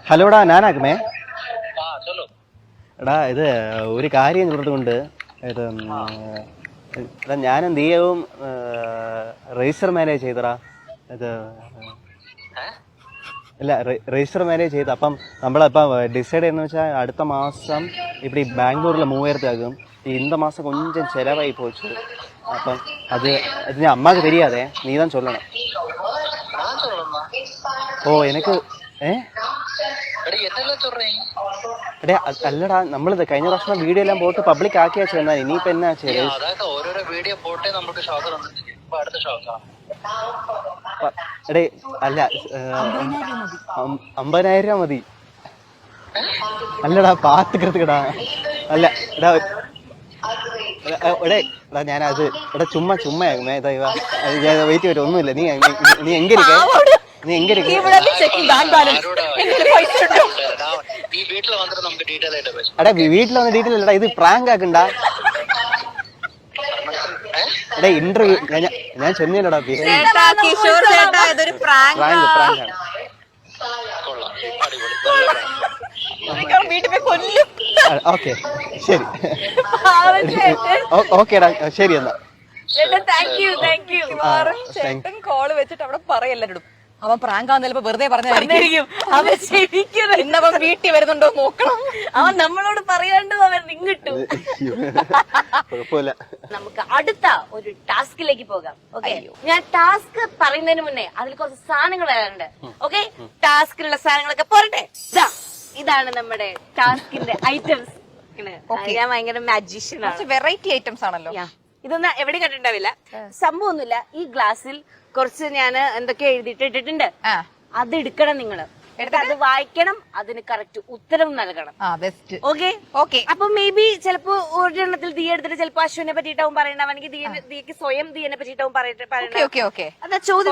ഹലോടാ ഞാനാക്കുമേ சொல்லு. എടാ ഇത് ഒരു കാര്യം കൊണ്ട് ഇത് എടാ ഞാനും നീയവും രജിസ്റ്റർ മാരേജ് ചെയ്തടാ ഇത് ഇല്ല രജിസ്റ്റർ മാരേജ് ചെയ്ത് അപ്പം നമ്മളിപ്പം ഡിസൈഡ് ചെയ്യുന്ന വെച്ചാൽ അടുത്ത മാസം இப்படி பெங்களூரில் 3000 ஆகும் இந்த மாதம் கொஞ்சம் செலவாகி போச்சு അപ്പം அது அது ഞാൻ അമ്മക്ക് தெரியாதே നീ தான் சொல்லணும் நான் சொல்லணுமா? ഓ എനിക്ക് എടീ എന്തെല്ലാം சொல்றேன்? എടേ അല്ലടാ നമ്മളിത് കഴിഞ്ഞ പ്രാവശ്യം വീഡിയോ എല്ലാം പോട്ട് പബ്ലിക് ആക്കിയാ ചെയ്യുന്ന ഇനിയിപ്പോ എന്നാ ചെയ്ത് അതൊക്കെ ഓരോരോ വീഡിയോ പോട്ടേ നമുക്ക് ഷോക്ക് തന്നിട്ട് ഇപ്പൊ അടുത്ത ഷോക്കാ. എടേ അല്ല 50,000 രൂപ മതി അല്ലടാ പാത്തുക്കിടത്തുക്കടാ അല്ല എടാ എടേ എടാ ഞാനത് എടാ ചുമ്മാ വെയിറ്റ് വരും ഒന്നുമില്ല നീ നീ എങ്കിരിക്കേ നീ എങ്കിരിക്കേ ഈ വീട്ടിൽ വന്നിട്ട് നമുക്ക് ഡീറ്റെയിൽ ആയിട്ട് പേശാം. എടാ വീട്ടിൽ വന്ന ഡീറ്റെയിൽ അല്ലടാ ഇത് പ്രാങ്ക് ആക്കണ്ടാ എടാ ഇന്റർവ്യൂ ഞാൻ ചെന്നൈയിലടാ കിഷോർ ചേട്ടാ ഇതൊരു പ്രാങ്ക് പ്രാങ്ക് ആണ് കൊള്ളാം, അടിപൊളി. വീട്ടിൽ പോയി കൊല്ലും. ഓക്കെ ശരി ഓക്കേടാ ശരി എന്നാ ചേട്ടൻ കോള് വെച്ചിട്ട് അവിടെ പറയല്ലരും അവൻ പ്രാങ്കാന്ന് ചിലപ്പോ വെറുതെ പറഞ്ഞായിരിക്കും. അവൻ ശരിക്കും ഇന്നവൻ വീട്ടിൽ വരുന്നുണ്ടോ നോക്കണം. അവൻ നമ്മളോട് പറയാണ്ട് അവൻ ഇങ്ങിട്ടു. കുഴപ്പമില്ല. നമുക്ക് അടുത്ത ഒരു ടാസ്കിലേക്ക് പോകാം. ഓക്കെ, ഞാൻ ടാസ്ക് പറയുന്നതിന് മുന്നേ അതിൽ കുറച്ച് സാധനങ്ങൾ വരാറുണ്ട്. ഓക്കെ, ടാസ്കിലുള്ള സാധനങ്ങളൊക്കെ പോരട്ടെ. ഇതാണ് നമ്മുടെ ടാസ്കിന്റെ ഐറ്റംസ്. ഞാൻ ഭയങ്കര മാജീഷ്യനാണ്. വെറൈറ്റി ഐറ്റംസ് ആണല്ലോ. ഇതൊന്നും എവിടെയും കണ്ടിട്ടുണ്ടാവില്ല. സംഭവമൊന്നുമില്ല, ഈ ഗ്ലാസ്സിൽ കുറച്ച് ഞാൻ എന്തൊക്കെ എഴുതിയിട്ടിട്ടുണ്ട്. അത് എടുക്കണം നിങ്ങള്, അത് വായിക്കണം, അതിന് കറക്റ്റ് ഉത്തരം നൽകണം. ഓക്കെ. അപ്പൊ മേ ബി ചിലപ്പോ ഒരെണ്ണത്തിൽ തീ എടുത്തിട്ട് ചിലപ്പോ അശ്വിനെ പറ്റിയിട്ടാവും പറയണ്ടാവെങ്കിൽ തീക്ക് സ്വയം തീയെ പറ്റിയിട്ടാവും അതാ ചോദ്യം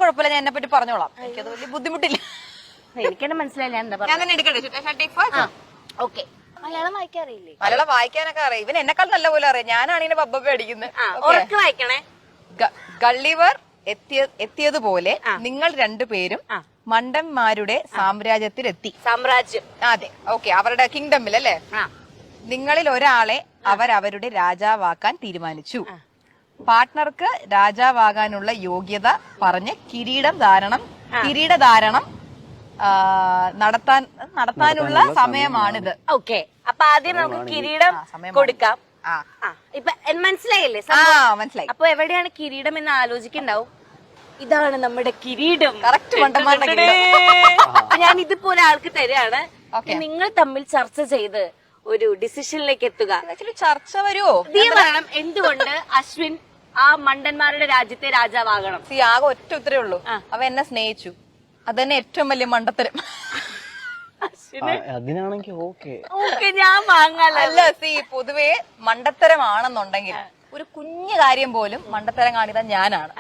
കുഴപ്പമില്ല, ഞാൻ എന്നെ പറ്റി പറഞ്ഞോളാം. എനിക്കത് വലിയ ബുദ്ധിമുട്ടില്ല. എനിക്കെന്നെ മനസ്സിലായില്ല എന്താ പറയുക. ഓക്കെ, മലയാളം വായിക്കാറില്ലേ? മലയാളം വായിക്കാനൊക്കെ അറിയാം. ഇവൻ എന്നെക്കാൾ നല്ല പോലെ അറിയാം. ഞാനാണ് ഇതിനെ ബബ്ബ അടിക്കുന്നത്. ഉറക്കെ വായിക്കണേ. ഗള്ളിവർ എത്തിയതുപോലെ നിങ്ങൾ രണ്ടുപേരും മണ്ടന്മാരുടെ സാമ്രാജ്യത്തിലെത്തി. സാമ്രാജ്യം, അതെ. ഓക്കെ, അവരുടെ കിങ്ഡമിൽ അല്ലേ? നിങ്ങളിൽ ഒരാളെ അവരുടെ രാജാവാക്കാൻ തീരുമാനിച്ചു. പാർട്ട്ണർക്ക് രാജാവാകാനുള്ള യോഗ്യത പറഞ്ഞ് കിരീടധാരണം നടത്താനുള്ള സമയമാണിത്. ഓക്കെ, അപ്പൊ ആദ്യം നമുക്ക് കിരീടം കൊടുക്കാം. ഇപ്പൊ മനസ്സിലായില്ലേ? മനസ്സിലായി. അപ്പൊ എവിടെയാണ് കിരീടം എന്ന് ആലോചിക്കുന്നുണ്ടാവും. ഇതാണ് നമ്മുടെ കിരീടം. കറക്റ്റ് മണ്ടന്മാരുടെ. ഞാൻ ഇതുപോലെ ആൾക്ക് തരാണ്. നിങ്ങൾ തമ്മിൽ ചർച്ച ചെയ്ത് ഒരു ഡിസിഷനിലേക്ക് എത്തുക. ചർച്ച വരുമോ? പറയണം എന്തുകൊണ്ട് അശ്വിൻ ആ മണ്ടന്മാരുടെ രാജ്യത്തെ രാജാവാകണം. ആകെ ഒറ്റ ഉത്തരേ ഉള്ളൂ, അവ എന്നെ സ്നേഹിച്ചു. അതന്നെ ഏറ്റവും വലിയ മണ്ടത്തരം. അതിനാണെങ്കിൽ ഓക്കെ, ഞാൻ വാങ്ങാനല്ല. പൊതുവേ മണ്ടത്തരമാണെന്നുണ്ടെങ്കിൽ ഒരു കുഞ്ഞു കാര്യം പോലും മണ്ടത്തരം കാണിക്കാൻ ഞാനാണ്.